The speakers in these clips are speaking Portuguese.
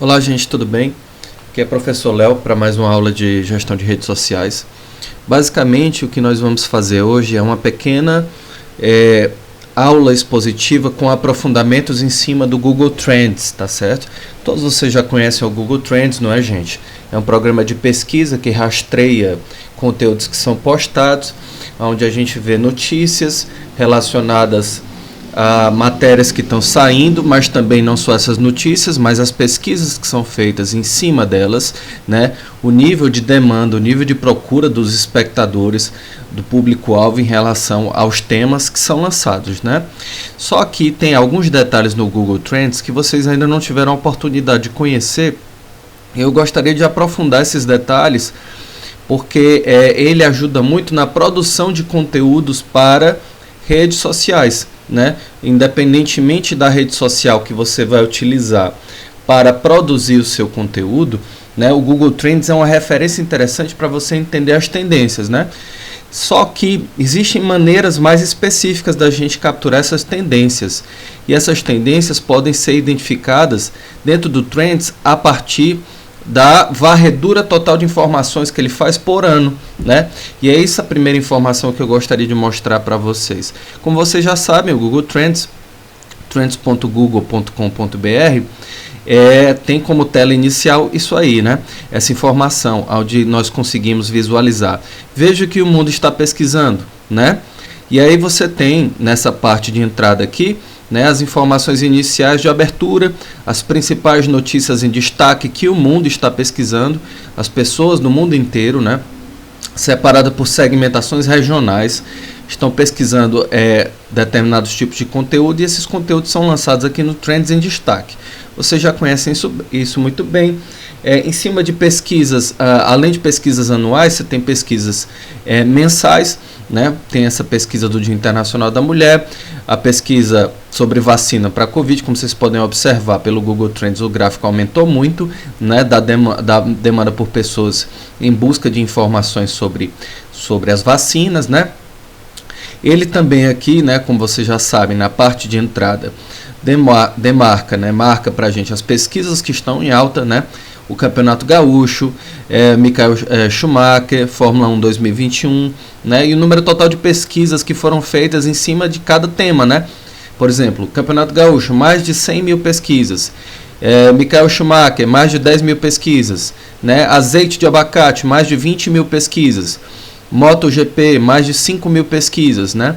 Olá, gente, tudo bem? Aqui é o professor Léo para mais uma aula de gestão de redes sociais. Basicamente, o que nós vamos fazer hoje é uma pequena aula expositiva com aprofundamentos em cima do Google Trends, tá certo? Todos vocês já conhecem o Google Trends, não é, gente? É um programa de pesquisa que rastreia conteúdos que são postados, onde a gente vê notícias relacionadas a matérias que estão saindo, mas também não só essas notícias, mas as pesquisas que são feitas em cima delas, né? O nível de demanda, o nível de procura dos espectadores, do público-alvo em relação aos temas que são lançados, né? Só que tem alguns detalhes no Google Trends que vocês ainda não tiveram a oportunidade de conhecer. Eu gostaria de aprofundar esses detalhes, porque ele ajuda muito na produção de conteúdos para redes sociais, né? Independentemente da rede social que você vai utilizar para produzir o seu conteúdo, né? O Google Trends é uma referência interessante para você entender as tendências, né? Só que existem maneiras mais específicas da gente capturar essas tendências, e essas tendências podem ser identificadas dentro do Trends a partir da varredura total de informações que ele faz por ano, né? E é essa a primeira informação que eu gostaria de mostrar para vocês. Como vocês já sabem, o Google Trends, trends.google.com.br, tem como tela inicial isso aí, né? Essa informação, onde nós conseguimos visualizar. Veja que o mundo está pesquisando, né? E aí você tem, nessa parte de entrada aqui, né, as informações iniciais de abertura, as principais notícias em destaque que o mundo está pesquisando, as pessoas do mundo inteiro, né, separada por segmentações regionais, estão pesquisando determinados tipos de conteúdo, e esses conteúdos são lançados aqui no Trends em destaque. Vocês já conhecem isso muito bem. Em cima de pesquisas, além de pesquisas anuais, você tem pesquisas mensais, né? Tem essa pesquisa do Dia Internacional da Mulher, a pesquisa sobre vacina para a Covid. Como vocês podem observar pelo Google Trends, o gráfico aumentou muito, né, da demanda por pessoas em busca de informações sobre as vacinas, né? Ele também aqui, né, como vocês já sabem, na parte de entrada, demarca, né, marca para a gente as pesquisas que estão em alta, né? O Campeonato Gaúcho, Michael Schumacher, Fórmula 1 2021, né? E o número total de pesquisas que foram feitas em cima de cada tema, né? Por exemplo, Campeonato Gaúcho, mais de 100 mil pesquisas. Michael Schumacher, mais de 10 mil pesquisas, né? Azeite de abacate, mais de 20 mil pesquisas. MotoGP, mais de 5 mil pesquisas, né?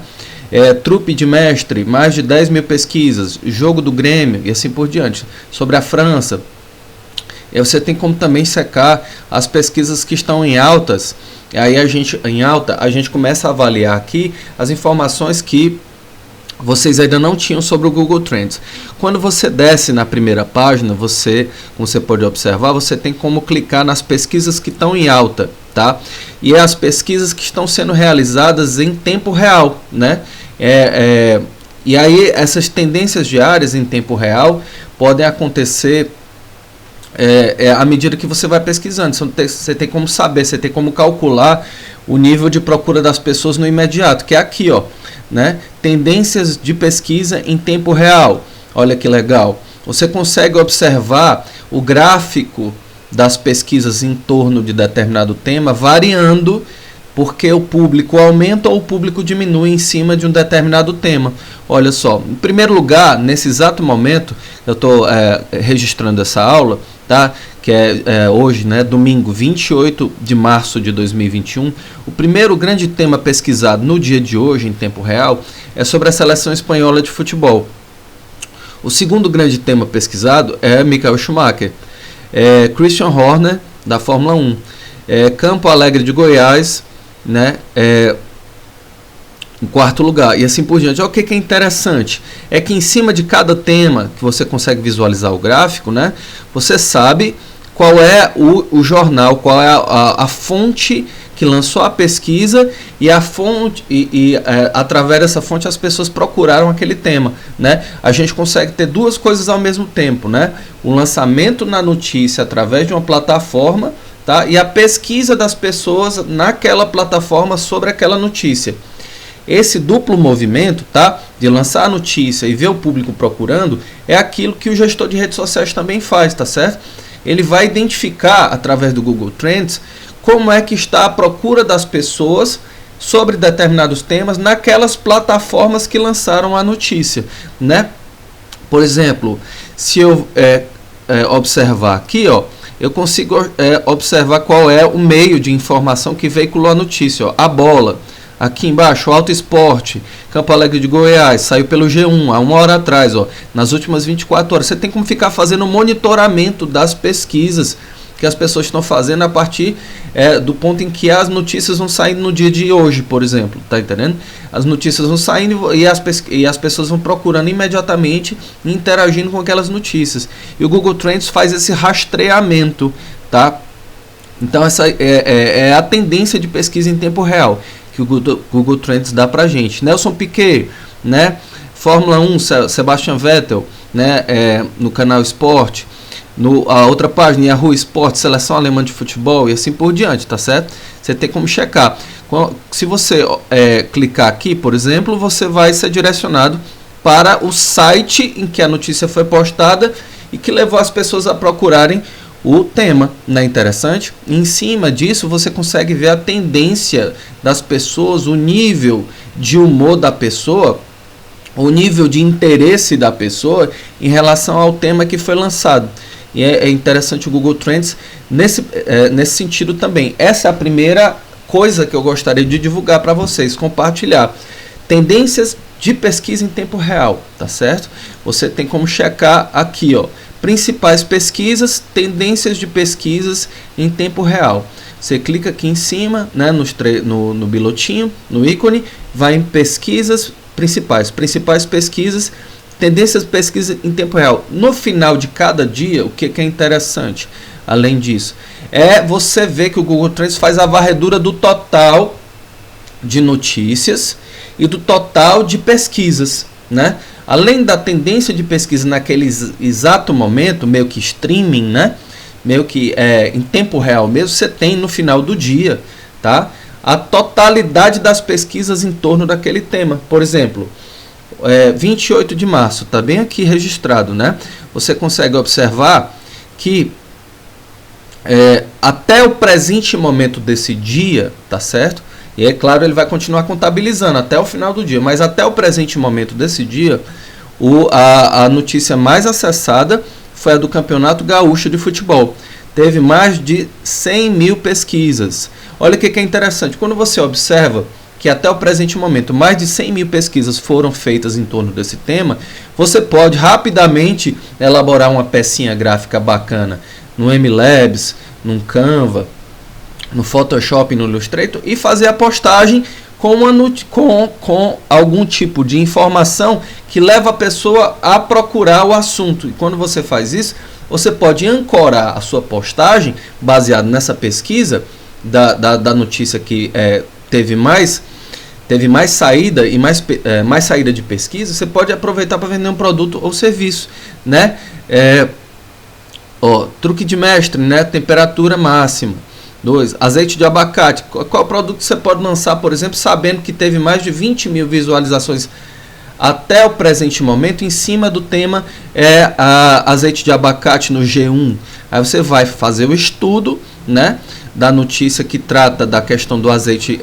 Trupe de mestre, mais de 10 mil pesquisas. Jogo do Grêmio e assim por diante. Sobre a França, você tem como também secar as pesquisas que estão em altas. Aí a gente começa a avaliar aqui as informações que vocês ainda não tinham sobre o Google Trends. Quando você desce na primeira página, como você pode observar, você tem como clicar nas pesquisas que estão em alta, tá? E as pesquisas que estão sendo realizadas em tempo real, né? E aí essas tendências diárias em tempo real podem acontecer à medida que você vai pesquisando. Você tem como saber, você tem como calcular o nível de procura das pessoas no imediato, que é aqui, ó, né? Tendências de pesquisa em tempo real. Olha que legal. Você consegue observar o gráfico das pesquisas em torno de determinado tema variando, porque o público aumenta ou o público diminui em cima de um determinado tema. Olha só, em primeiro lugar, nesse exato momento, eu estou registrando essa aula, tá? Que é hoje, né, domingo 28 de março de 2021. O primeiro grande tema pesquisado no dia de hoje, em tempo real, é sobre a seleção espanhola de futebol. O segundo grande tema pesquisado é Michael Schumacher, Christian Horner, da Fórmula 1, Campo Alegre de Goiás, né, em quarto lugar, e assim por diante. O que é interessante é que em cima de cada tema que você consegue visualizar o gráfico, né, você sabe qual é o jornal, qual é a fonte que lançou a pesquisa, e a fonte através dessa fonte as pessoas procuraram aquele tema, né? A gente consegue ter duas coisas ao mesmo tempo, né? O lançamento na notícia através de uma plataforma, tá? E a pesquisa das pessoas naquela plataforma sobre aquela notícia. Esse duplo movimento, tá, de lançar a notícia e ver o público procurando, é aquilo que o gestor de redes sociais também faz, tá certo? Ele vai identificar, através do Google Trends, como é que está a procura das pessoas sobre determinados temas naquelas plataformas que lançaram a notícia, né? Por exemplo, se eu observar aqui, ó, eu consigo observar qual é o meio de informação que veiculou a notícia, ó, a bola. Aqui embaixo, Alto Esporte, Campo Alegre de Goiás, saiu pelo G1 há 1 hora atrás, ó, nas últimas 24 horas. Você tem como ficar fazendo monitoramento das pesquisas que as pessoas estão fazendo a partir do ponto em que as notícias vão saindo no dia de hoje, por exemplo, tá entendendo? As notícias vão saindo e as pessoas vão procurando imediatamente e interagindo com aquelas notícias. E o Google Trends faz esse rastreamento, tá? Então essa é a tendência de pesquisa em tempo real que o Google Trends dá pra gente. Nelson Piquet, né? Fórmula 1, Sebastian Vettel, né? No canal Esporte. A outra página, Yahoo Esporte, Seleção Alemã de Futebol e assim por diante, tá certo? Você tem como checar. Se você clicar aqui, por exemplo, você vai ser direcionado para o site em que a notícia foi postada e que levou as pessoas a procurarem o tema, não é interessante? E em cima disso você consegue ver a tendência das pessoas, o nível de humor da pessoa, o nível de interesse da pessoa em relação ao tema que foi lançado. E é interessante o Google Trends nesse sentido também. Essa é a primeira coisa que eu gostaria de divulgar para vocês, compartilhar. Tendências de pesquisa em tempo real, tá certo? Você tem como checar aqui, ó, principais pesquisas, tendências de pesquisas em tempo real. Você clica aqui em cima, né, no bilotinho, no ícone, vai em pesquisas principais pesquisas, tendências de pesquisa em tempo real. No final de cada dia, o que é interessante, além disso, você ver que o Google Trends faz a varredura do total de notícias e do total de pesquisas, né? Além da tendência de pesquisa naquele exato momento, meio que streaming, né? Meio que em tempo real mesmo, você tem no final do dia, tá? A totalidade das pesquisas em torno daquele tema. Por exemplo, 28 de março, está bem aqui registrado, né? Você consegue observar que até o presente momento desse dia, tá certo? E é claro, ele vai continuar contabilizando até o final do dia, mas até o presente momento desse dia, a notícia mais acessada foi a do Campeonato Gaúcho de Futebol. Teve mais de 100 mil pesquisas. Olha o que é interessante, quando você observa que até o presente momento mais de 100 mil pesquisas foram feitas em torno desse tema, você pode rapidamente elaborar uma pecinha gráfica bacana no MLabs, no Canva, no Photoshop, no Illustrator e fazer a postagem com algum tipo de informação que leva a pessoa a procurar o assunto. E quando você faz isso, você pode ancorar a sua postagem baseado nessa pesquisa da notícia que teve mais saída e mais saída de pesquisa. Você pode aproveitar para vender um produto ou serviço, né? Truque de mestre, né? Temperatura máxima. 2. Azeite de abacate. Qual produto você pode lançar, por exemplo, sabendo que teve mais de 20 mil visualizações até o presente momento em cima do tema azeite de abacate no G1. Aí você vai fazer o estudo, né, da notícia que trata da questão do azeite,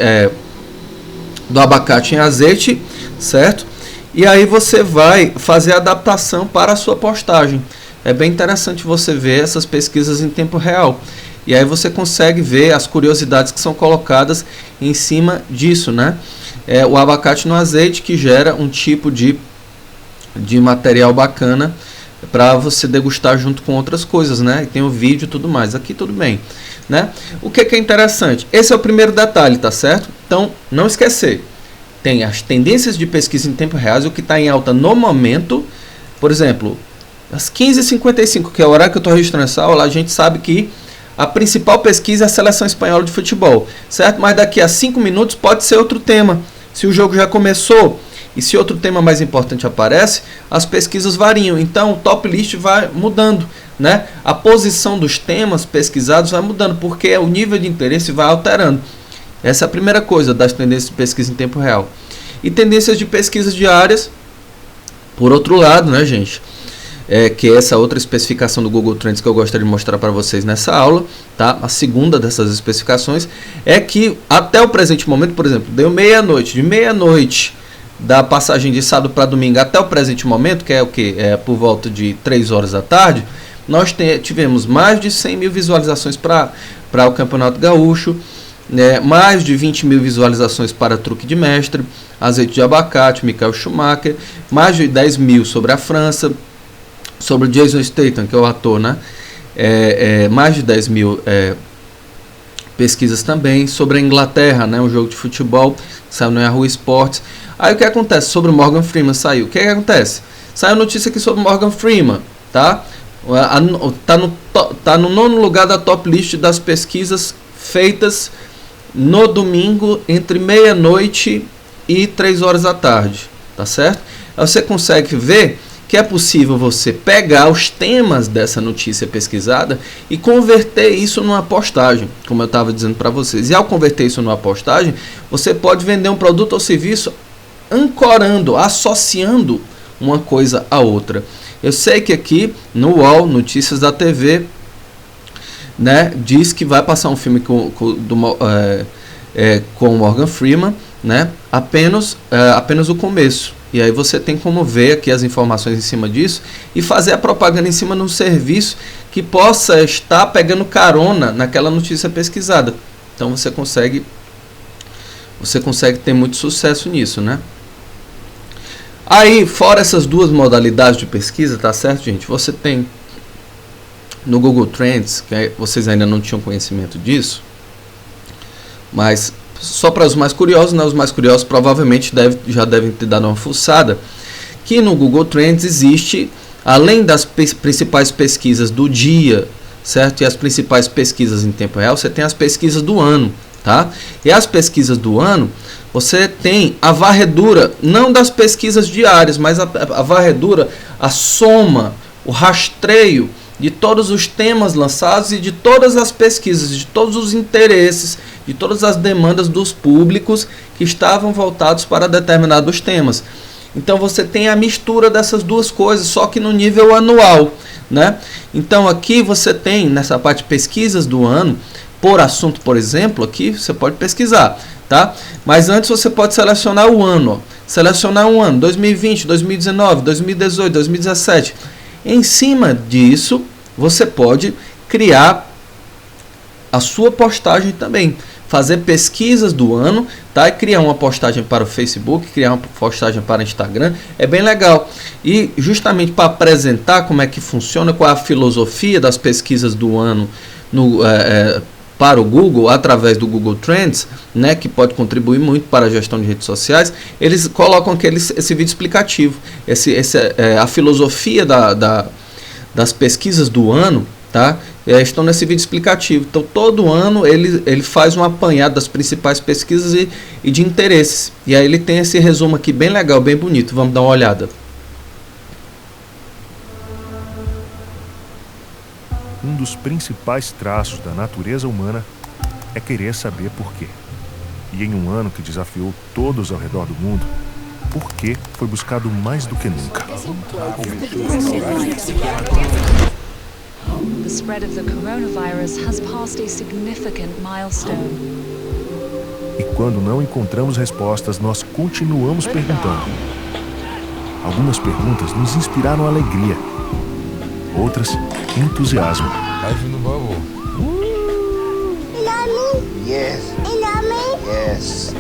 do abacate em azeite, certo? E aí você vai fazer a adaptação para a sua postagem. É bem interessante você ver essas pesquisas em tempo real. E aí você consegue ver as curiosidades que são colocadas em cima disso, né? O abacate no azeite, que gera um tipo de material bacana para você degustar junto com outras coisas, né? E tem o vídeo e tudo mais. Aqui tudo bem, né? O que é interessante? Esse é o primeiro detalhe, tá certo? Então, não esquecer. Tem as tendências de pesquisa em tempo real, o que está em alta no momento. Por exemplo, às 15h55, que é o horário que eu estou registrando essa aula, a gente sabe que a principal pesquisa é a Seleção Espanhola de Futebol, certo? Mas daqui a 5 minutos pode ser outro tema. Se o jogo já começou e se outro tema mais importante aparece, as pesquisas variam. Então, o top list vai mudando, né? A posição dos temas pesquisados vai mudando, porque o nível de interesse vai alterando. Essa é a primeira coisa das tendências de pesquisa em tempo real. E tendências de pesquisas diárias, por outro lado, né, gente? Que é essa outra especificação do Google Trends que eu gostaria de mostrar para vocês nessa aula, tá? A segunda dessas especificações é que até o presente momento, por exemplo, deu meia-noite, de meia-noite da passagem de sábado para domingo até o presente momento, que é o que? É por volta de 3 horas da tarde, nós tivemos mais de 100 mil visualizações para o Campeonato Gaúcho, né? Mais de 20 mil visualizações para Truque de Mestre, Azeite de Abacate, Michael Schumacher, mais de 10 mil sobre a França, sobre o Jason Statham, que é o ator, né? Mais de 10 mil pesquisas também sobre a Inglaterra, né? Um jogo de futebol, saiu no Yahoo Sports. Aí o que acontece? Sobre o Morgan Freeman saiu. O que acontece? Saiu notícia aqui sobre o Morgan Freeman, tá? Tá no 9º lugar da top list das pesquisas feitas no domingo entre meia-noite e 3 horas da tarde, tá certo? Aí você consegue ver que é possível você pegar os temas dessa notícia pesquisada e converter isso numa postagem, como eu estava dizendo para vocês. E ao converter isso numa postagem, você pode vender um produto ou serviço ancorando, associando uma coisa à outra. Eu sei que aqui no UOL, Notícias da TV, né, diz que vai passar um filme com o Morgan Freeman, né, apenas o começo. E aí você tem como ver aqui as informações em cima disso e fazer a propaganda em cima de um serviço que possa estar pegando carona naquela notícia pesquisada. Então você consegue ter muito sucesso nisso, né? Aí, fora essas duas modalidades de pesquisa, tá certo, gente? Você tem no Google Trends, que vocês ainda não tinham conhecimento disso, mas só para os mais curiosos, né? Os mais curiosos provavelmente já devem ter dado uma fuçada, que no Google Trends existe, além das principais pesquisas do dia, certo? E as principais pesquisas em tempo real, você tem as pesquisas do ano, tá? E as pesquisas do ano, você tem a varredura, não das pesquisas diárias, mas a varredura, a soma, o rastreio de todos os temas lançados e de todas as pesquisas, de todos os interesses, de todas as demandas dos públicos que estavam voltados para determinados temas. Então você tem a mistura dessas duas coisas, só que no nível anual, né? Então aqui você tem, nessa parte de pesquisas do ano, por assunto, por exemplo, aqui você pode pesquisar, tá? Mas antes você pode selecionar o ano, ó. Selecionar um ano, 2020, 2019, 2018, 2017. Em cima disso, você pode criar a sua postagem também. Fazer pesquisas do ano, tá? E criar uma postagem para o Facebook, criar uma postagem para o Instagram. É bem legal. E justamente para apresentar como é que funciona, qual é a filosofia das pesquisas do ano para o Google, através do Google Trends, né, que pode contribuir muito para a gestão de redes sociais, eles colocam esse vídeo explicativo, a filosofia das pesquisas do ano, tá? Estão nesse vídeo explicativo. Então, todo ano ele faz um apanhado das principais pesquisas e de interesses. E aí ele tem esse resumo aqui bem legal, bem bonito. Vamos dar uma olhada. Um dos principais traços da natureza humana é querer saber por quê. E em um ano que desafiou todos ao redor do mundo, por quê foi buscado mais do que nunca. The spread of the coronavirus has passed a significant milestone. E quando não encontramos respostas, nós continuamos perguntando. Algumas perguntas nos inspiraram alegria, outras entusiasmo. Yes. Yes.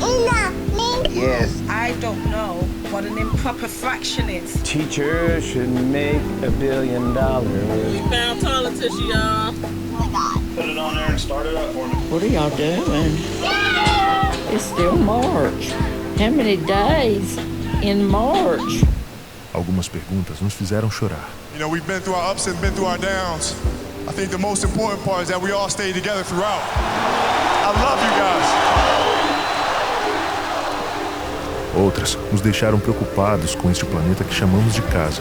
Yes. I don't know what an improper fraction is. Teacher should make $1 billion. We found toilet tissue, y'all. Oh my God. Put it on there and start it up for me. What are y'all doing? It's still March. How many days in March? Algumas perguntas nos fizeram chorar. You know, we've been through our ups and been through our downs. I think the most important part is that we all stay together throughout. I love you guys. Outras nos deixaram preocupados com este planeta que chamamos de casa.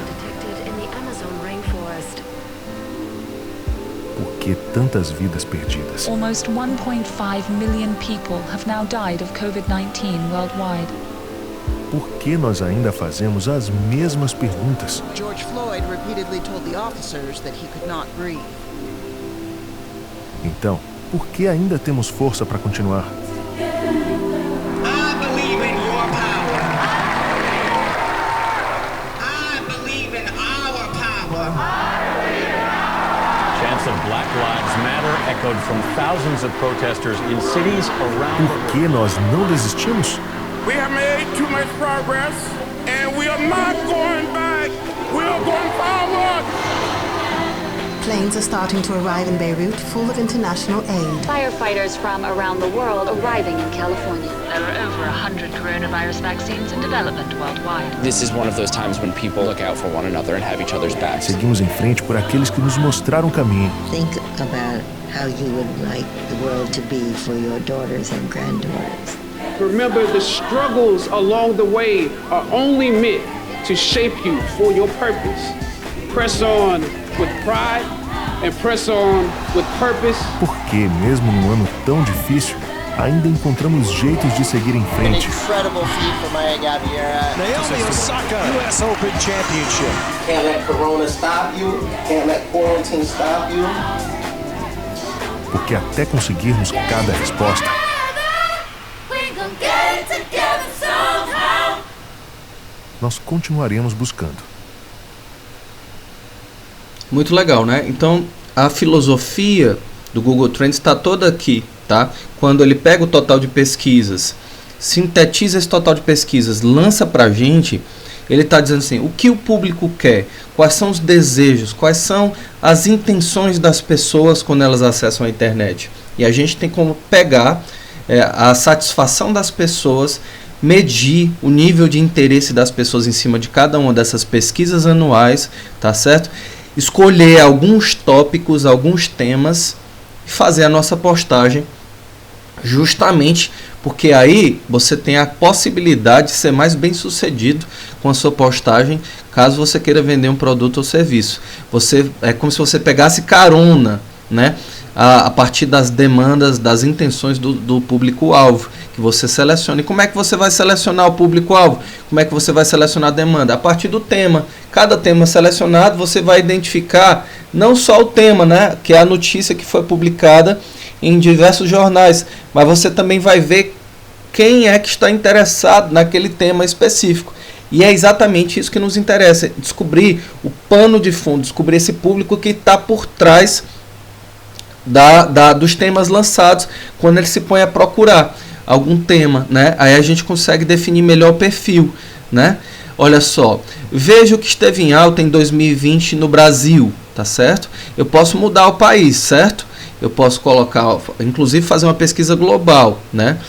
Por que tantas vidas perdidas? Almost 1.5 million people have now died of COVID-19 worldwide. por que nós ainda fazemos as mesmas perguntas? George Floyd repeatedly told the officers that he could not breathe. Então, por que ainda temos força para continuar? I believe in your power. I believe in our power. Chants of Black Lives Matter echoed from thousands of protesters in cities around the world. Por que nós não desistimos? We have made too much progress and we are not going back. We are going forward. Planes are starting to arrive in Beirut full of international aid. Firefighters from around the world arriving in California. There are over 100 coronavirus vaccines in development worldwide. This is one of those times when people look out for one another and have each other's backs. Seguimos em frente por aqueles que nos mostraram o caminho. Think about how you would like the world to be for your daughters and granddaughters. Remember, the struggles along the way are only meant to shape you for your purpose. Press on with pride and press on with purpose. Porque mesmo num ano tão difícil, ainda encontramos jeitos de seguir em frente. An incredible feat for Maya Gabeira. Naomi Osaka, US Open Championship. Can't let Corona stop you. Can't let quarantine stop you. Porque até conseguirmos cada resposta, nós continuaremos buscando. Muito legal, né? Então, a filosofia do Google Trends está toda aqui, tá? Quando ele pega o total de pesquisas, sintetiza esse total de pesquisas, lança para a gente, ele está dizendo assim, o que o público quer, quais são os desejos, quais são as intenções das pessoas quando elas acessam a internet. E a gente tem como pegar a satisfação das pessoas, medir o nível de interesse das pessoas em cima de cada uma dessas pesquisas anuais, tá certo? Escolher alguns tópicos, alguns temas e fazer a nossa postagem, justamente porque aí você tem a possibilidade de ser mais bem sucedido com a sua postagem, caso você queira vender um produto ou serviço. É como se você pegasse carona, né? A partir das demandas, das intenções do público-alvo, que você seleciona. E como é que você vai selecionar o público-alvo? Como é que você vai selecionar a demanda? A partir do tema. Cada tema selecionado, você vai identificar não só o tema, né, que é a notícia que foi publicada em diversos jornais, mas você também vai ver quem é que está interessado naquele tema específico. E é exatamente isso que nos interessa, descobrir o pano de fundo, descobrir esse público que está por trás dos temas lançados, quando ele se põe a procurar algum tema, né? Aí a gente consegue definir melhor o perfil, né? Olha só, veja o que esteve em alta em 2020 no Brasil, tá certo? Eu posso mudar o país, certo? Eu posso colocar, inclusive fazer uma pesquisa global, né?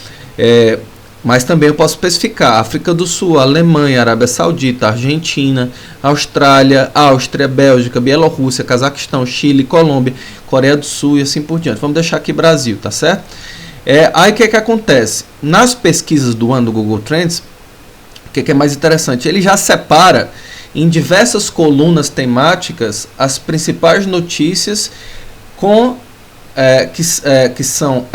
Mas também eu posso especificar África do Sul, Alemanha, Arábia Saudita, Argentina, Austrália, Áustria, Bélgica, Bielorrússia, Cazaquistão, Chile, Colômbia, Coreia do Sul e assim por diante. Vamos deixar aqui Brasil, tá certo? Aí o que acontece? Nas pesquisas do ano do Google Trends, o que é mais interessante? Ele já separa em diversas colunas temáticas as principais notícias que são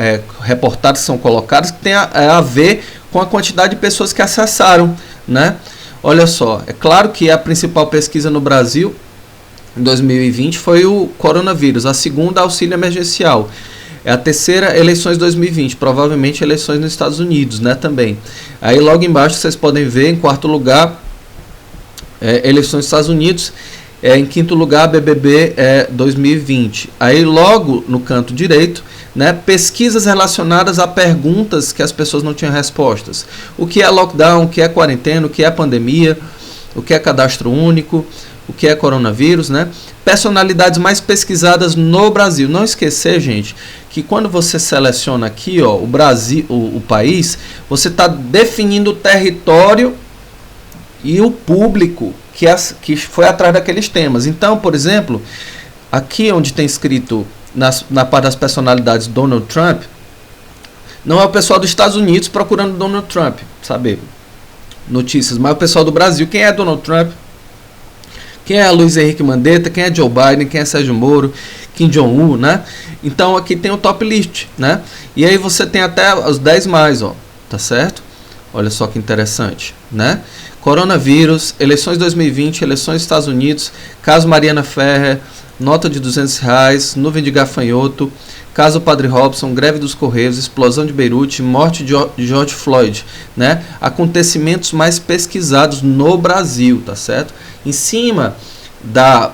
reportadas, são colocadas, que tem a ver com a quantidade de pessoas que acessaram, né? Olha só, é claro que a principal pesquisa no Brasil em 2020 foi o coronavírus, a segunda, auxílio emergencial, a terceira, eleições 2020, provavelmente eleições nos Estados Unidos, né, também. Aí logo embaixo vocês podem ver, em quarto lugar, eleições nos Estados Unidos. Em quinto lugar, BBB 2020. Aí logo no canto direito, né, pesquisas relacionadas a perguntas que as pessoas não tinham respostas. O que é lockdown, o que é quarentena, o que é pandemia, o que é cadastro único, o que é coronavírus, né? Personalidades mais pesquisadas no Brasil. Não esquecer, gente, que quando você seleciona aqui, ó, o Brasil, o país, você está definindo o território e o público que foi atrás daqueles temas. Então, por exemplo, aqui onde tem escrito na parte das personalidades Donald Trump, não é o pessoal dos Estados Unidos procurando Donald Trump, saber notícias, mas o pessoal do Brasil. Quem é Donald Trump? Quem é Luiz Henrique Mandetta? Quem é Joe Biden? Quem é Sérgio Moro? Kim Jong-un, né? Então aqui tem o top list, né? E aí você tem até os 10 mais, ó, tá certo? Olha só que interessante, né? Coronavírus, eleições 2020, eleições dos Estados Unidos, caso Mariana Ferrer, nota de R$200, nuvem de gafanhoto, caso Padre Robson, greve dos Correios, explosão de Beirute, morte de George Floyd, né? Acontecimentos mais pesquisados no Brasil, tá certo? Em cima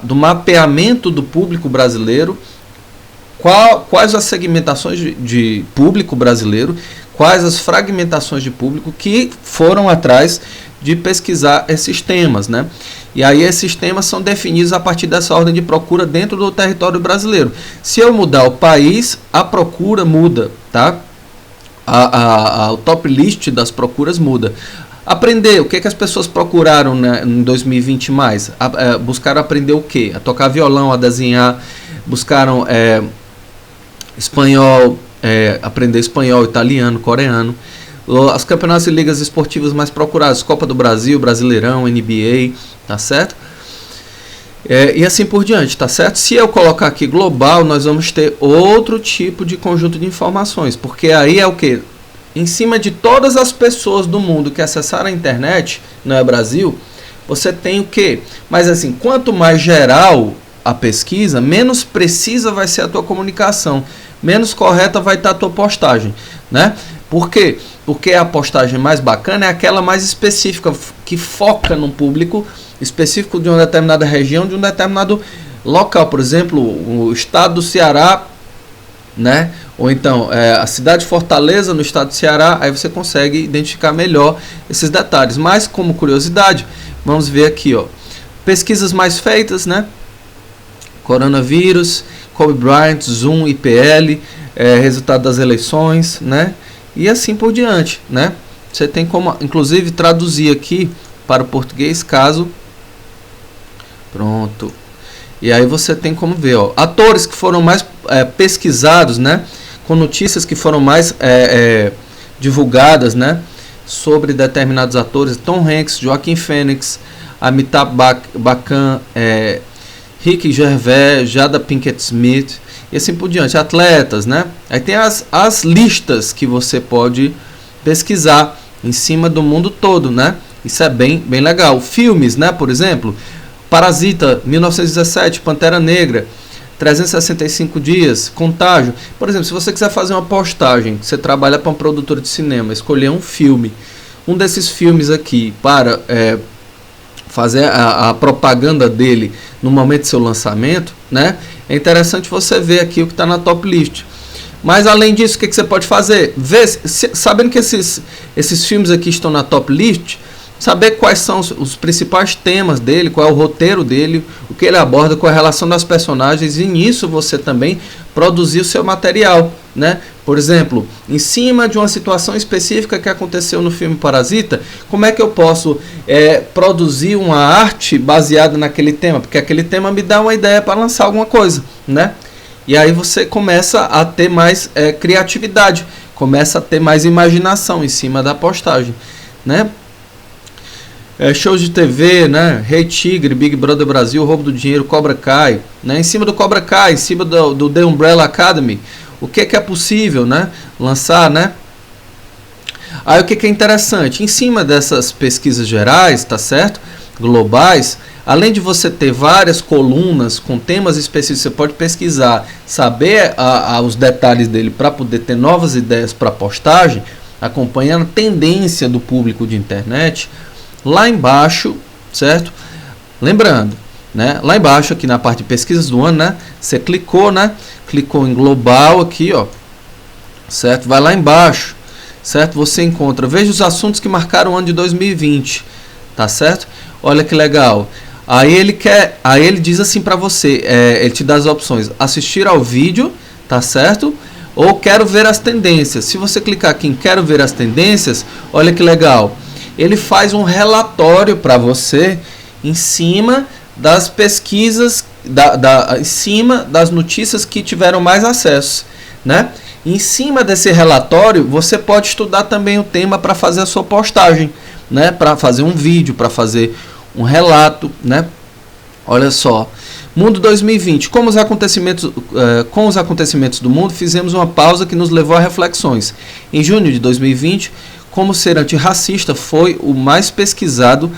do mapeamento do público brasileiro, quais as segmentações de público brasileiro, quais as fragmentações de público que foram atrás de pesquisar esses temas, né? E aí esses temas são definidos a partir dessa ordem de procura dentro do território brasileiro. Se eu mudar o país, a procura muda, tá? O top list das procuras muda. Aprender, o que as pessoas procuraram, né, em 2020 mais? Buscaram aprender o quê? A tocar violão, a desenhar, buscaram espanhol, aprender espanhol, italiano, coreano. Os campeonatos e ligas esportivas mais procurados, Copa do Brasil, Brasileirão, NBA, tá certo? E assim por diante, tá certo? Se eu colocar aqui global, nós vamos ter outro tipo de conjunto de informações, porque aí é o que? Em cima de todas as pessoas do mundo que acessaram a internet, não é Brasil, você tem o quê? Mas assim, quanto mais geral a pesquisa, menos precisa vai ser a tua comunicação, menos correta vai estar a tua postagem, né? Por quê? Porque a postagem mais bacana é aquela mais específica, que foca num público específico de uma determinada região, de um determinado local. Por exemplo, o estado do Ceará, né? Ou então a cidade de Fortaleza, no estado do Ceará. Aí você consegue identificar melhor esses detalhes. Mas, como curiosidade, vamos ver aqui, ó, pesquisas mais feitas, né? Coronavírus, Kobe Bryant, Zoom, IPL, resultado das eleições, né? E assim por diante, né? Você tem como, inclusive, traduzir aqui para o português, caso... Pronto. E aí você tem como ver, ó, atores que foram mais pesquisados, né? Com notícias que foram mais divulgadas, né? Sobre determinados atores. Tom Hanks, Joaquin Phoenix, Amitabh Bachchan, Ricky Gervais, Jada Pinkett Smith... E assim por diante, atletas, né? Aí tem as listas que você pode pesquisar em cima do mundo todo, né? Isso é bem legal. Filmes, né? Por exemplo, Parasita, 1917, Pantera Negra, 365 dias, Contágio. Por exemplo, se você quiser fazer uma postagem, você trabalha para um produtor de cinema, escolher um filme, um desses filmes aqui para fazer a propaganda dele no momento do seu lançamento, né? É interessante você ver aqui o que está na top list. Mas além disso, o que você pode fazer? Sabendo que esses filmes aqui estão na top list, saber quais são os principais temas dele, qual é o roteiro dele, o que ele aborda, qual é a relação das personagens, e nisso você também produzir o seu material, né? Por exemplo, em cima de uma situação específica que aconteceu no filme Parasita, como é que eu posso produzir uma arte baseada naquele tema? Porque aquele tema me dá uma ideia para lançar alguma coisa, né? E aí você começa a ter mais criatividade, começa a ter mais imaginação em cima da postagem, né? Shows de TV, né? Rei Tigre, Big Brother Brasil, Roubo do Dinheiro, Cobra Kai, né? Em cima do Cobra Kai, em cima do The Umbrella Academy, o que é possível, né? Lançar, né? Aí o que é interessante? Em cima dessas pesquisas gerais, tá certo? Globais, além de você ter várias colunas com temas específicos, você pode pesquisar, saber os detalhes dele para poder ter novas ideias para postagem, acompanhando a tendência do público de internet. Lá embaixo, certo? Lembrando, né? Lá embaixo, aqui na parte de pesquisas do ano, né? Você clicou, né? Clicou em global aqui, ó. Certo? Vai lá embaixo, certo? Você encontra, veja os assuntos que marcaram o ano de 2020, tá certo? Olha que legal. Aí ele diz assim para você, ele te dá as opções: assistir ao vídeo, tá certo? Ou quero ver as tendências. Se você clicar aqui em quero ver as tendências, olha que legal. Ele faz um relatório para você em cima das pesquisas, em cima das notícias que tiveram mais acesso, né? Em cima desse relatório, você pode estudar também o tema para fazer a sua postagem, né? Para fazer um vídeo, para fazer um relato, né? Olha só, Mundo 2020, com os acontecimentos do mundo, fizemos uma pausa que nos levou a reflexões. Em junho de 2020, Como Ser Antirracista foi o mais pesquisado,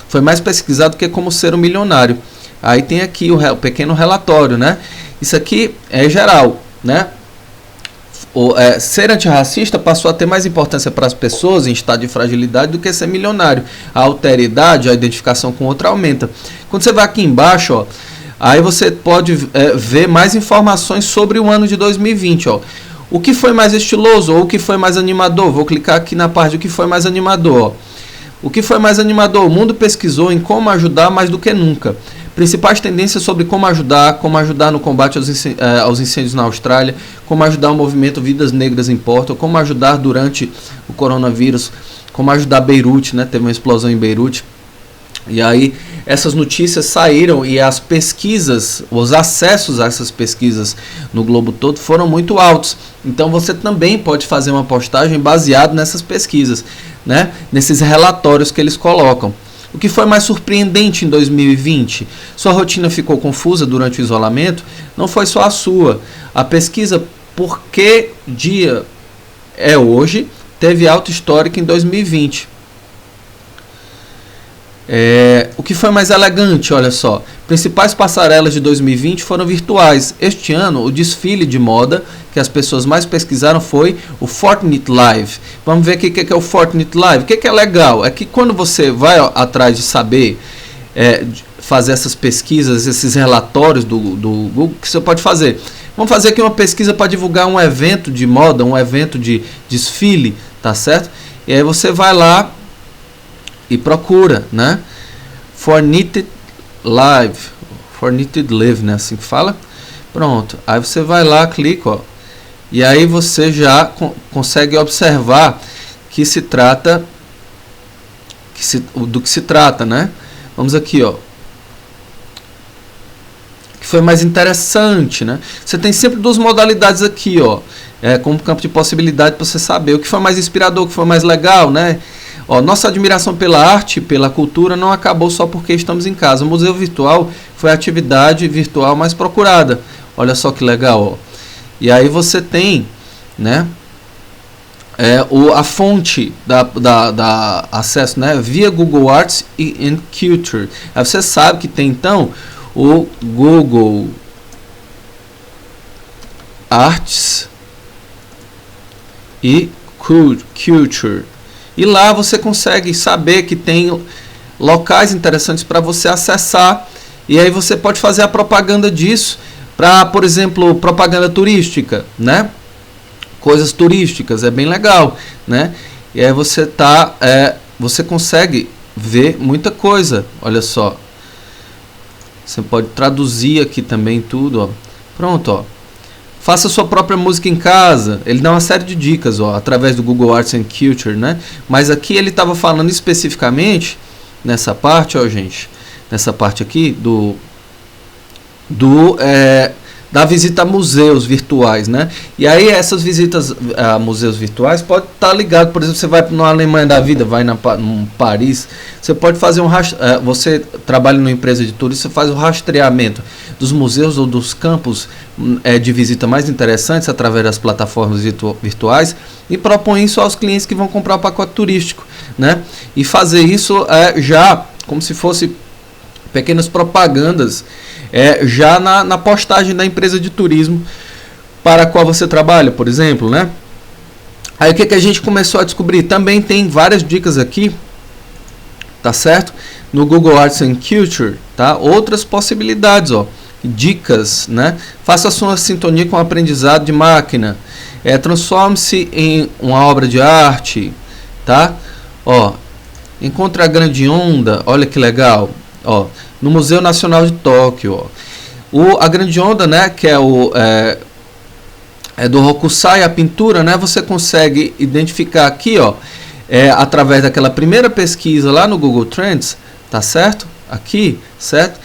foi mais pesquisado que Como Ser um Milionário. Aí tem aqui o pequeno relatório, né? Isso aqui é geral, né? Ser antirracista passou a ter mais importância para as pessoas em estado de fragilidade do que ser milionário. A alteridade, a identificação com outra aumenta. Quando você vai aqui embaixo, ó, aí você pode ver mais informações sobre o ano de 2020. Ó. O que foi mais estiloso ou o que foi mais animador? Vou clicar aqui na parte do que foi mais animador. Ó. O que foi mais animador? O mundo pesquisou em como ajudar mais do que nunca. Principais tendências sobre como ajudar no combate aos incêndios na Austrália, como ajudar o movimento Vidas Negras Importam, como ajudar durante o coronavírus, como ajudar Beirute, né? Teve uma explosão em Beirute. E aí essas notícias saíram e as pesquisas, os acessos a essas pesquisas no globo todo foram muito altos. Então você também pode fazer uma postagem baseada nessas pesquisas, né? Nesses relatórios que eles colocam. O que foi mais surpreendente em 2020? Sua rotina ficou confusa durante o isolamento? Não foi só a sua. A pesquisa Por que Dia é Hoje teve alta histórica em 2020. O que foi mais elegante? Olha só. Principais passarelas de 2020 foram virtuais. Este ano, o desfile de moda que as pessoas mais pesquisaram foi o Fortnite Live. Vamos ver o que é o Fortnite Live. O que é legal? É que quando você vai atrás de saber, fazer essas pesquisas, esses relatórios do Google, o que você pode fazer? Vamos fazer aqui uma pesquisa para divulgar um evento de moda, um evento de desfile, tá certo? E aí você vai lá e procura, né? Fortnite Live, né? Assim que fala. Pronto. Aí você vai lá, clica, ó. E aí você já consegue observar que se trata do que se trata, né? Vamos aqui, ó. Que foi mais interessante, né? Você tem sempre duas modalidades aqui, ó. Como campo de possibilidade para você saber o que foi mais inspirador, o que foi mais legal, né? Ó, nossa admiração pela arte, pela cultura não acabou só porque estamos em casa. O Museu Virtual foi a atividade virtual mais procurada. Olha só que legal, ó. E aí você tem, né, a fonte da acesso, né, via Google Arts and Culture. Aí você sabe que tem então o Google Arts e Culture. E lá você consegue saber que tem locais interessantes para você acessar. E aí você pode fazer a propaganda disso para, por exemplo, propaganda turística, né? Coisas turísticas, é bem legal, né? E aí você consegue ver muita coisa. Olha só. Você pode traduzir aqui também tudo, ó. Pronto, ó. Faça sua própria música em casa. Ele dá uma série de dicas, ó, através do Google Arts and Culture, né? Mas aqui ele estava falando especificamente nessa parte, ó, gente. Nessa parte aqui da visita a museus virtuais, né? E aí essas visitas a museus virtuais pode estar ligado, por exemplo, você vai na Alemanha da vida, vai em Paris, você pode fazer você trabalha numa empresa de turismo, você faz o rastreamento dos museus ou dos campos de visita mais interessantes através das plataformas virtuais e propõe isso aos clientes que vão comprar o pacote turístico, né? E fazer isso já como se fosse pequenas propagandas já na postagem da empresa de turismo para a qual você trabalha, por exemplo, né? Aí o que a gente começou a descobrir? Também tem várias dicas aqui, tá certo? No Google Arts and Culture, tá? Outras possibilidades, ó. Dicas, né? Faça a sua sintonia com o aprendizado de máquina. Transforme-se em uma obra de arte, tá? Ó, encontre a grande onda, olha que legal, ó. No Museu Nacional de Tóquio, ó. A grande onda, né, que é do Hokusai, a pintura, né, você consegue identificar aqui, ó, através daquela primeira pesquisa lá no Google Trends, tá certo? Aqui, certo?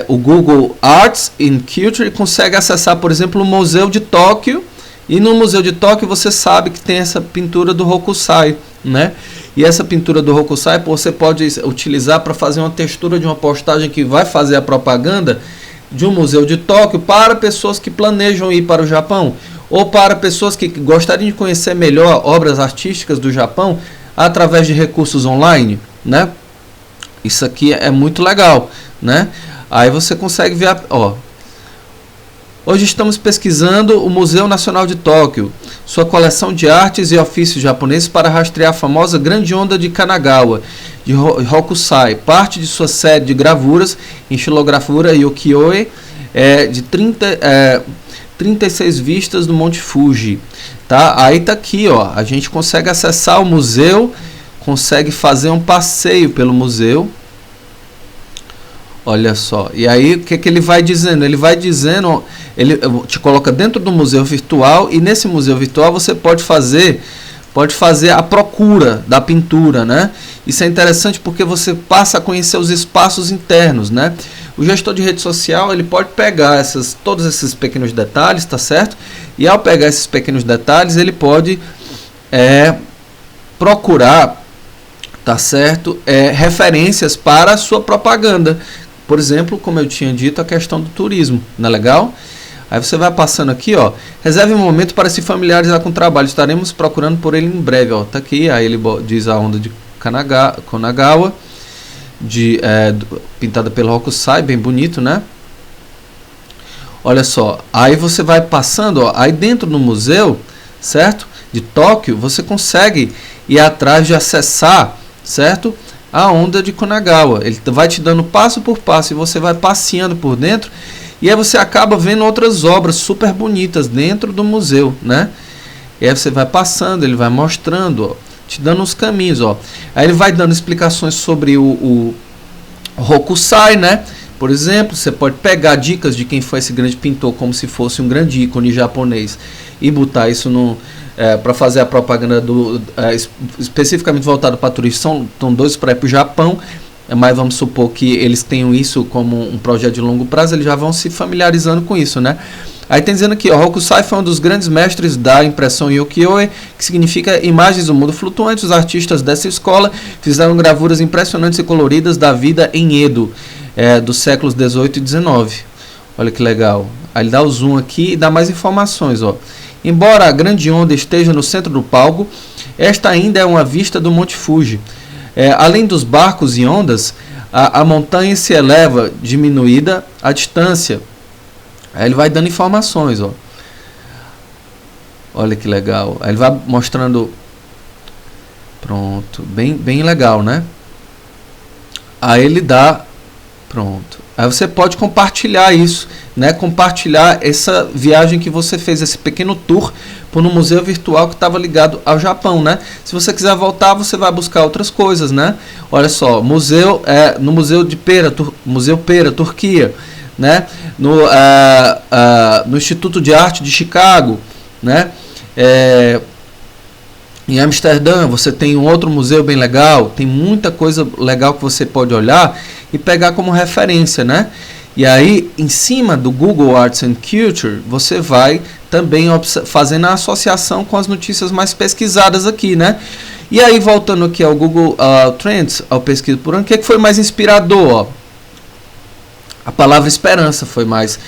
O Google Arts and Culture consegue acessar, por exemplo, o Museu de Tóquio, e no Museu de Tóquio você sabe que tem essa pintura do Hokusai, né? E essa pintura do Hokusai você pode utilizar para fazer uma textura de uma postagem que vai fazer a propaganda de um museu de Tóquio para pessoas que planejam ir para o Japão. ou para pessoas que gostariam de conhecer melhor obras artísticas do Japão através de recursos online, né? Isso aqui é muito legal, né? Aí você consegue ver, hoje estamos pesquisando o Museu Nacional de Tóquio, sua coleção de artes e ofícios japoneses para rastrear a famosa Grande Onda de Kanagawa, de Hokusai, parte de sua série de gravuras em xilografura e ukiyo-e, de 36 vistas do Monte Fuji. Tá? Aí tá aqui, ó, a gente consegue acessar o museu, consegue fazer um passeio pelo museu. Olha só, e aí o que ele vai dizendo? Ele vai dizendo, ele te coloca dentro do museu virtual, e nesse museu virtual você pode fazer a procura da pintura, né? Isso é interessante porque você passa a conhecer os espaços internos, né? O gestor de rede social, ele pode pegar todos esses pequenos detalhes, tá certo? E ao pegar esses pequenos detalhes, ele pode procurar, tá certo? Referências para a sua propaganda. Por exemplo, como eu tinha dito, a questão do turismo, não é legal? Aí você vai passando aqui, ó, reserve um momento para se familiarizar com o trabalho, estaremos procurando por ele em breve, ó, tá aqui, aí ele diz a onda de Kanagawa, pintada pelo Hokusai, bem bonito, né? Olha só, aí você vai passando, ó, aí dentro do museu, certo? De Tóquio, você consegue ir atrás de acessar, certo? A onda de Kanagawa, ele vai te dando passo por passo e você vai passeando por dentro, e aí você acaba vendo outras obras super bonitas dentro do museu, né? E aí você vai passando, ele vai mostrando, ó, te dando os caminhos, ó. Aí ele vai dando explicações sobre o Hokusai, né? Por exemplo, você pode pegar dicas de quem foi esse grande pintor, como se fosse um grande ícone japonês, e botar isso para fazer a propaganda especificamente voltado para turistas. São dois para ir para o Japão, mas vamos supor que eles tenham isso como um projeto de longo prazo, eles já vão se familiarizando com isso, né? Aí tem dizendo aqui, Hokusai foi um dos grandes mestres da impressão ukiyo-e, que significa imagens do mundo flutuante. Os artistas dessa escola fizeram gravuras impressionantes e coloridas da vida em Edo, dos séculos 18 e 19. Olha que legal. Aí ele dá o zoom aqui e dá mais informações, ó. Embora a grande onda esteja no centro do palco, esta ainda é uma vista do Monte Fuji. Além dos barcos e ondas, a montanha se eleva, diminuída a distância. Aí ele vai dando informações, ó. Olha que legal. Aí ele vai mostrando. Pronto. Bem legal, né? Aí ele dá. Pronto. Aí você pode compartilhar isso, né? Compartilhar essa viagem que você fez, esse pequeno tour por um museu virtual que estava ligado ao Japão, né? Se você quiser voltar, você vai buscar outras coisas, né? Olha só, no Museu de Pera, Museu Pera, Turquia, né? No Instituto de Arte de Chicago, né? Em Amsterdã você tem um outro museu bem legal, tem muita coisa legal que você pode olhar e pegar como referência, né? E aí, em cima do Google Arts and Culture, você vai também fazendo a associação com as notícias mais pesquisadas aqui, né? E aí, voltando aqui ao Google Trends, ao pesquisa por ano, o que foi mais inspirador? Ó? A palavra esperança foi mais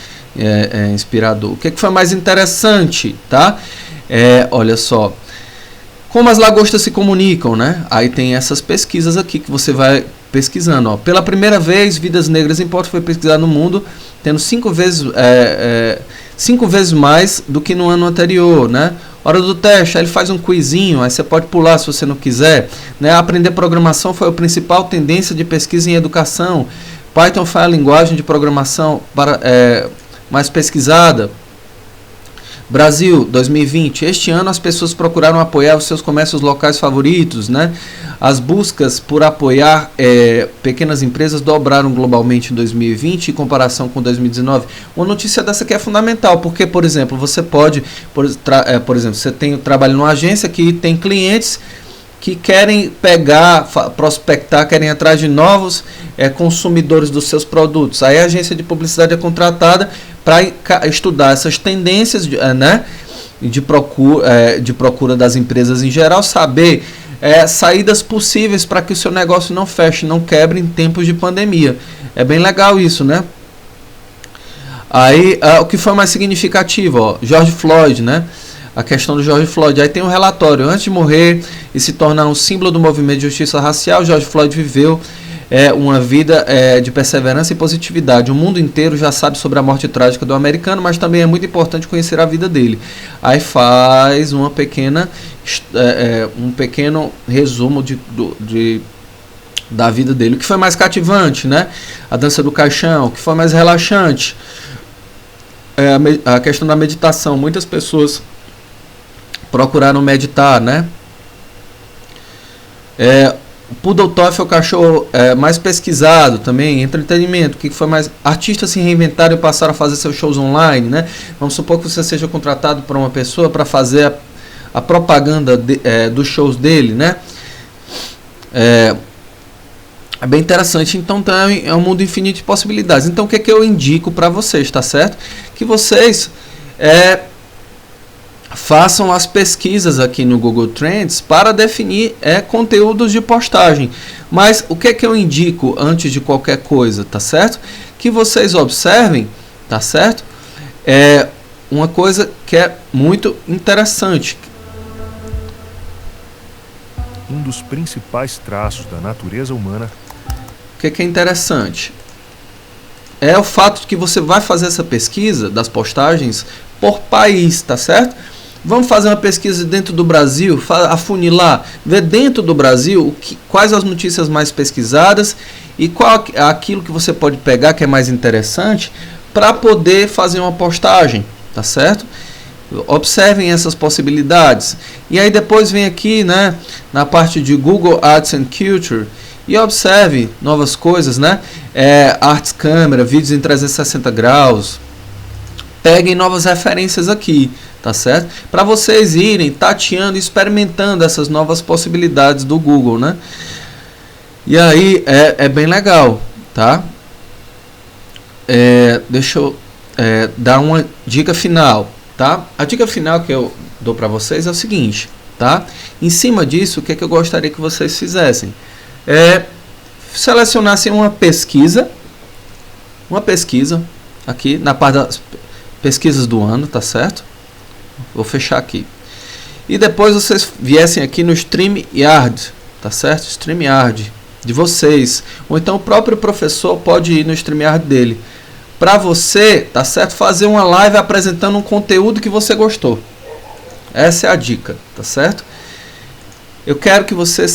inspirador. O que foi mais interessante, tá? Olha só. Como as lagostas se comunicam, né? Aí tem essas pesquisas aqui que você vai pesquisando. Ó. Pela primeira vez, vidas negras em Porto foi pesquisado no mundo, tendo 5 vezes mais do que no ano anterior, né? Hora do teste, aí ele faz um quizinho, aí você pode pular se você não quiser, né? Aprender programação foi a principal tendência de pesquisa em educação. Python foi a linguagem de programação mais pesquisada. Brasil, 2020. Este ano as pessoas procuraram apoiar os seus comércios locais favoritos, né? As buscas por apoiar pequenas empresas dobraram globalmente em 2020 em comparação com 2019. Uma notícia dessa aqui é fundamental, porque, por exemplo, você pode, por exemplo, você trabalha numa agência que tem clientes que querem prospectar, querem ir atrás de novos consumidores dos seus produtos. Aí a agência de publicidade é contratada para estudar essas tendências, né, de procura das empresas em geral, saber saídas possíveis para que o seu negócio não feche, não quebre em tempos de pandemia. É bem legal isso, né? Aí, o que foi mais significativo, ó, George Floyd, né? A questão do George Floyd. Aí tem um relatório. Antes de morrer e se tornar um símbolo do movimento de justiça racial, George Floyd viveu uma vida de perseverança e positividade. O mundo inteiro já sabe sobre a morte trágica do americano, mas também é muito importante conhecer a vida dele. Aí faz um pequeno resumo da vida dele. O que foi mais cativante, né? A dança do caixão. O que foi mais relaxante? A questão da meditação. Muitas pessoas procuraram meditar, né? O Poodle Toffee é o cachorro mais pesquisado também. Entretenimento, o que foi mais... Artistas se reinventaram e passaram a fazer seus shows online, né? Vamos supor que você seja contratado por uma pessoa para fazer a propaganda dos shows dele, né? É bem interessante. Então é um mundo infinito de possibilidades. Então o que é que eu indico para vocês, tá certo? Que vocês façam as pesquisas aqui no Google Trends para definir conteúdos de postagem. Mas o que é que eu indico antes de qualquer coisa, tá certo? Que vocês observem, tá certo? Uma coisa que é muito interessante. Um dos principais traços da natureza humana. O que é interessante? É o fato de que você vai fazer essa pesquisa das postagens por país, tá certo? Vamos fazer uma pesquisa dentro do Brasil, afunilar, ver dentro do Brasil quais as notícias mais pesquisadas e qual aquilo que você pode pegar que é mais interessante para poder fazer uma postagem, tá certo? Observem essas possibilidades. E aí depois vem aqui, né, na parte de Google Arts and Culture e observe novas coisas, né? Arts Câmera, vídeos em 360 graus. Peguem novas referências aqui, tá certo? Para vocês irem tateando e experimentando essas novas possibilidades do Google, né? E aí é bem legal, tá? Deixa eu dar uma dica final, tá? A dica final que eu dou para vocês é o seguinte, tá? Em cima disso, o que é que eu gostaria que vocês fizessem? Selecionassem uma pesquisa aqui na parte das pesquisas do ano, tá certo? Vou fechar aqui. E depois vocês viessem aqui no StreamYard, tá certo? StreamYard de vocês. Ou então o próprio professor pode ir no StreamYard dele. Para você, tá certo? Fazer uma live apresentando um conteúdo que você gostou. Essa é a dica, tá certo? Eu quero que você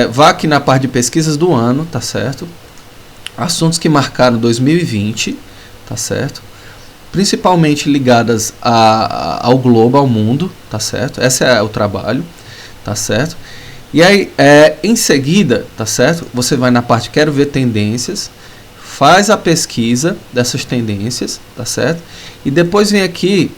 vá aqui na parte de pesquisas do ano, tá certo? Assuntos que marcaram 2020, tá certo? Principalmente ligadas ao globo, ao mundo, tá certo? Esse é o trabalho, tá certo? E aí, em seguida, tá certo? Você vai na parte quero ver tendências, faz a pesquisa dessas tendências, tá certo? E depois vem aqui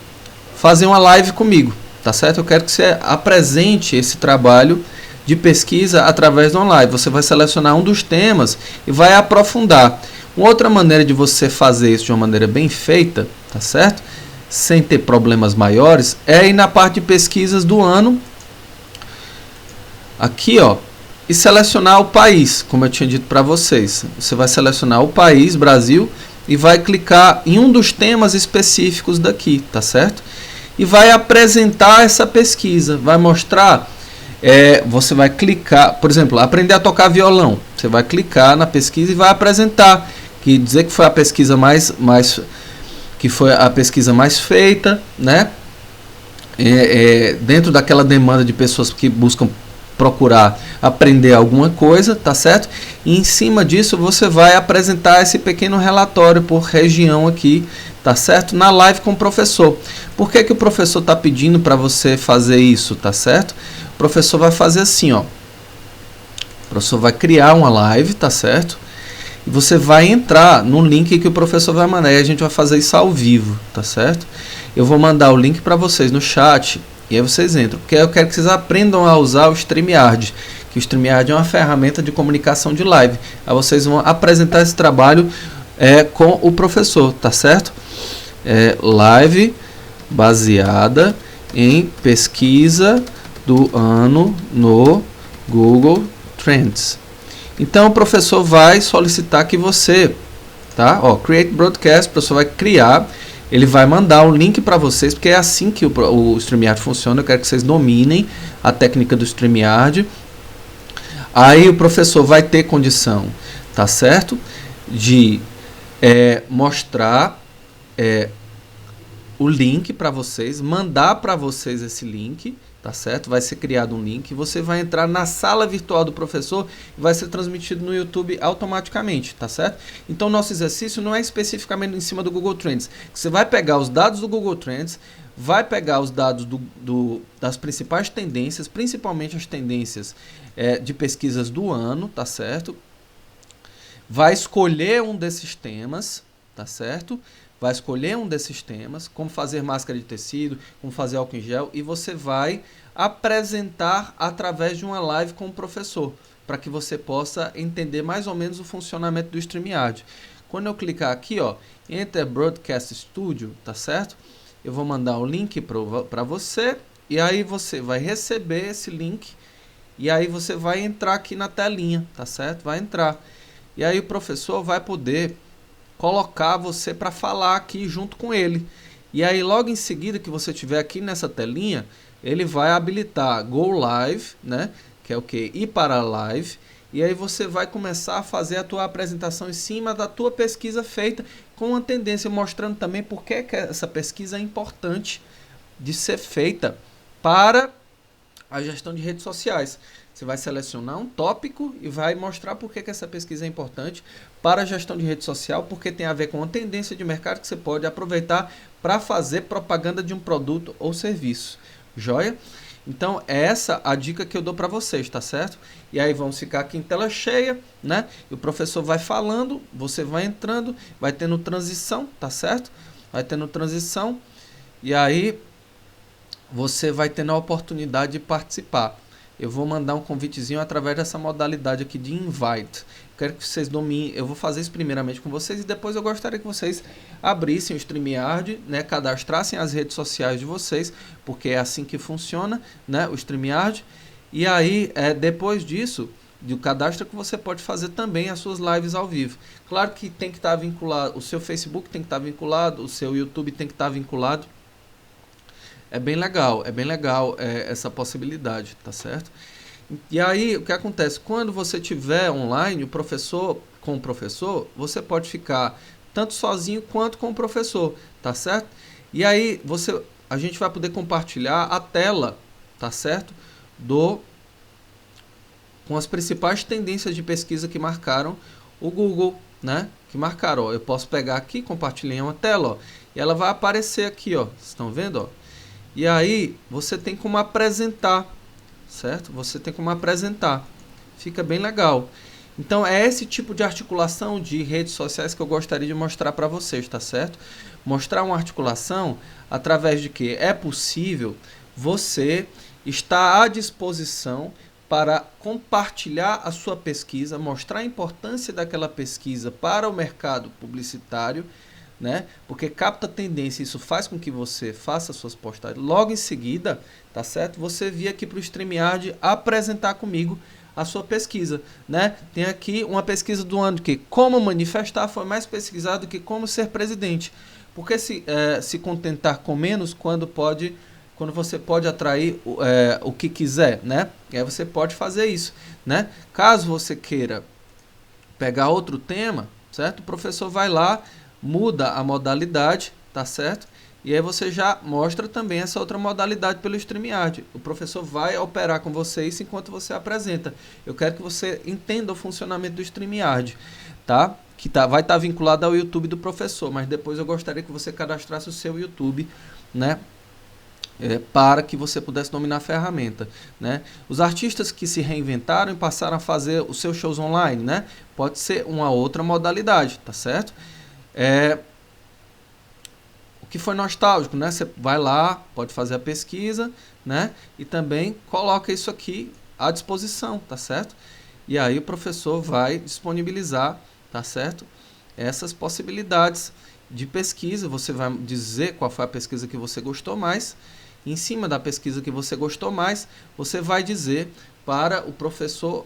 fazer uma live comigo, tá certo? Eu quero que você apresente esse trabalho de pesquisa através de uma live. Você vai selecionar um dos temas e vai aprofundar. Uma outra maneira de você fazer isso de uma maneira bem feita, tá certo? Sem ter problemas maiores, é ir na parte de pesquisas do ano, aqui ó, e selecionar o país, como eu tinha dito para vocês. Você vai selecionar o país, Brasil, e vai clicar em um dos temas específicos daqui, tá certo? E vai apresentar essa pesquisa, vai mostrar, você vai clicar, por exemplo, aprender a tocar violão. Você vai clicar na pesquisa e vai apresentar, que dizer que foi a pesquisa que foi a pesquisa mais feita, né? Dentro daquela demanda de pessoas que buscam procurar aprender alguma coisa, tá certo? E em cima disso você vai apresentar esse pequeno relatório por região aqui, tá certo? Na live com o professor. Por que o professor está pedindo para você fazer isso, tá certo? O professor vai fazer assim, ó. O professor vai criar uma live, tá certo? E você vai entrar no link que o professor vai mandar. E a gente vai fazer isso ao vivo, tá certo? Eu vou mandar o link para vocês no chat. E aí vocês entram. Porque eu quero que vocês aprendam a usar o StreamYard. Que o StreamYard é uma ferramenta de comunicação de live. Aí vocês vão apresentar esse trabalho com o professor, tá certo? Live baseada em pesquisa do ano no Google Trends. Então o professor vai solicitar que você, tá? Ó, Create Broadcast, o professor vai criar ele vai mandar o link para vocês, porque é assim que o StreamYard funciona. Eu quero que vocês dominem a técnica do StreamYard. Aí o professor vai ter condição, tá certo? De mostrar o link para vocês, mandar para vocês esse link, tá certo? Vai ser criado um link, você vai entrar na sala virtual do professor e vai ser transmitido no YouTube automaticamente, tá certo? Então nosso exercício não é especificamente em cima do Google Trends. Você vai pegar os dados do Google Trends, vai pegar os dados das principais tendências, principalmente as tendências de pesquisas do ano, tá certo? Vai escolher um desses temas, tá certo? Vai escolher um desses temas, como fazer máscara de tecido, como fazer álcool em gel, e você vai apresentar através de uma live com o professor, para que você possa entender mais ou menos o funcionamento do StreamYard. Quando eu clicar aqui, ó, Enter Broadcast Studio, tá certo? Eu vou mandar o link para você, e aí você vai receber esse link, e aí você vai entrar aqui na telinha, tá certo? Vai entrar. E aí o professor vai poder colocar você para falar aqui junto com ele. E aí logo em seguida que você tiver aqui nessa telinha, ele vai habilitar Go Live, né? Que é o que? Ir para a live. E aí você vai começar a fazer a tua apresentação em cima da tua pesquisa feita, com uma tendência, mostrando também por que essa pesquisa é importante de ser feita para a gestão de redes sociais. Você vai selecionar um tópico e vai mostrar por que essa pesquisa é importante para a gestão de rede social, porque tem a ver com uma tendência de mercado que você pode aproveitar para fazer propaganda de um produto ou serviço. Joia? Então, essa a dica que eu dou para vocês, tá certo? E aí vamos ficar aqui em tela cheia, né? E o professor vai falando, você vai entrando, vai tendo transição, tá certo? Vai tendo transição e aí você vai tendo a oportunidade de participar. Eu vou mandar um convitezinho através dessa modalidade aqui de invite. Quero que vocês dominem. Eu vou fazer isso primeiramente com vocês e depois eu gostaria que vocês abrissem o StreamYard, né, cadastrassem as redes sociais de vocês, porque é assim que funciona, né, o StreamYard. E aí, depois disso, do cadastro, que você pode fazer também as suas lives ao vivo. Claro que tem que estar vinculado, o seu Facebook tem que estar vinculado, o seu YouTube tem que estar vinculado. É bem legal essa possibilidade, tá certo? E aí, o que acontece? Quando você tiver online, com o professor, você pode ficar tanto sozinho quanto com o professor, tá certo? E aí, a gente vai poder compartilhar a tela, tá certo? Com as principais tendências de pesquisa que marcaram o Google, né? Que marcaram, ó. Eu posso pegar aqui, compartilhar uma tela, ó, e ela vai aparecer aqui, ó. Vocês estão vendo, ó? E aí, você tem como apresentar, certo? Você tem como apresentar. Fica bem legal. Então, é esse tipo de articulação de redes sociais que eu gostaria de mostrar para vocês, tá certo? Mostrar uma articulação através de que é possível você estar à disposição para compartilhar a sua pesquisa, mostrar a importância daquela pesquisa para o mercado publicitário, né? Porque capta tendência, isso faz com que você faça suas postagens. Logo em seguida, tá certo? Você vir aqui para o StreamYard apresentar comigo a sua pesquisa, né? Tem aqui uma pesquisa do ano que como manifestar foi mais pesquisado do que como ser presidente. Porque se contentar com menos quando você pode atrair o que quiser, né? E aí você pode fazer isso, né? Caso você queira pegar outro tema, certo? O professor vai lá, muda a modalidade, tá certo? E aí você já mostra também essa outra modalidade pelo StreamYard. O professor vai operar com vocês enquanto você apresenta. Eu quero que você entenda o funcionamento do StreamYard, tá? Que vai estar vinculado ao YouTube do professor, mas depois eu gostaria que você cadastrasse o seu YouTube, né? Para que você pudesse dominar a ferramenta, né? Os artistas que se reinventaram e passaram a fazer os seus shows online, né? Pode ser uma outra modalidade, tá certo? O que foi nostálgico, né? Você vai lá, pode fazer a pesquisa, né? E também coloca isso aqui à disposição, tá certo? E aí o professor vai disponibilizar, tá certo? Essas possibilidades de pesquisa. Você vai dizer qual foi a pesquisa que você gostou mais. Em cima da pesquisa que você gostou mais, você vai dizer para o professor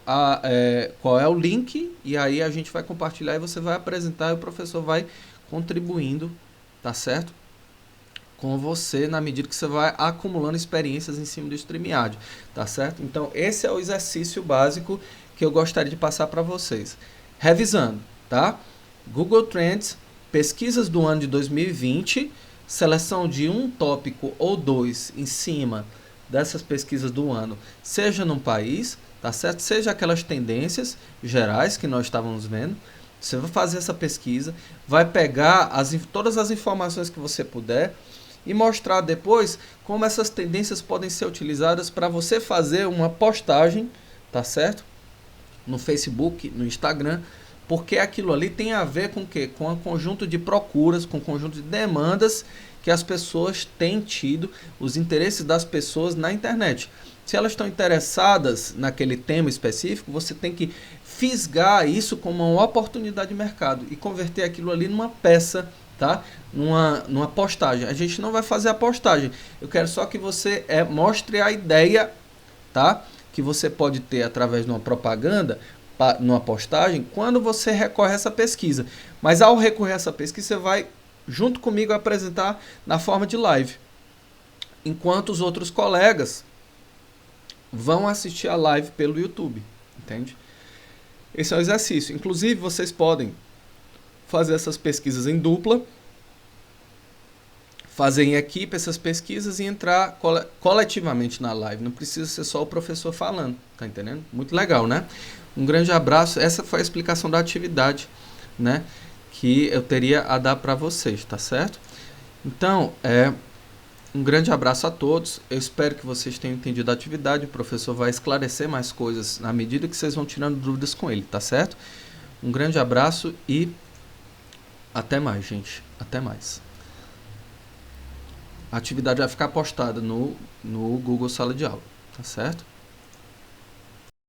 qual é o link, e aí a gente vai compartilhar e você vai apresentar e o professor vai contribuindo, tá certo? com você na medida que você vai acumulando experiências em cima do StreamYard, tá certo? Então, esse é o exercício básico que eu gostaria de passar para vocês. Revisando, tá? Google Trends, pesquisas do ano de 2020, seleção de um tópico ou dois em cima dessas pesquisas do ano, seja num país, tá certo? Seja aquelas tendências gerais que nós estávamos vendo. Você vai fazer essa pesquisa, vai pegar todas as informações que você puder e mostrar depois como essas tendências podem ser utilizadas para você fazer uma postagem, tá certo? No Facebook, no Instagram, porque aquilo ali tem a ver com o quê? Com um conjunto de procuras, com um conjunto de demandas que as pessoas têm tido, os interesses das pessoas na internet. Se elas estão interessadas naquele tema específico, você tem que fisgar isso como uma oportunidade de mercado e converter aquilo ali numa peça, tá? Numa postagem. A gente não vai fazer a postagem. Eu quero só que você mostre a ideia, tá? Que você pode ter através de uma propaganda, numa postagem, quando você recorre a essa pesquisa. Mas ao recorrer a essa pesquisa, você vai, junto comigo, apresentar na forma de live. Enquanto os outros colegas vão assistir a live pelo YouTube, entende? Esse é o exercício. Inclusive, vocês podem fazer essas pesquisas em dupla, fazer em equipe essas pesquisas e entrar coletivamente na live. Não precisa ser só o professor falando, tá entendendo? Muito legal, né? Um grande abraço. Essa foi a explicação da atividade, né, que eu teria a dar para vocês, tá certo? Então, um grande abraço a todos. Eu espero que vocês tenham entendido a atividade. O professor vai esclarecer mais coisas na medida que vocês vão tirando dúvidas com ele, tá certo? Um grande abraço e até mais, gente. Até mais. A atividade vai ficar postada no Google Sala de Aula, tá certo?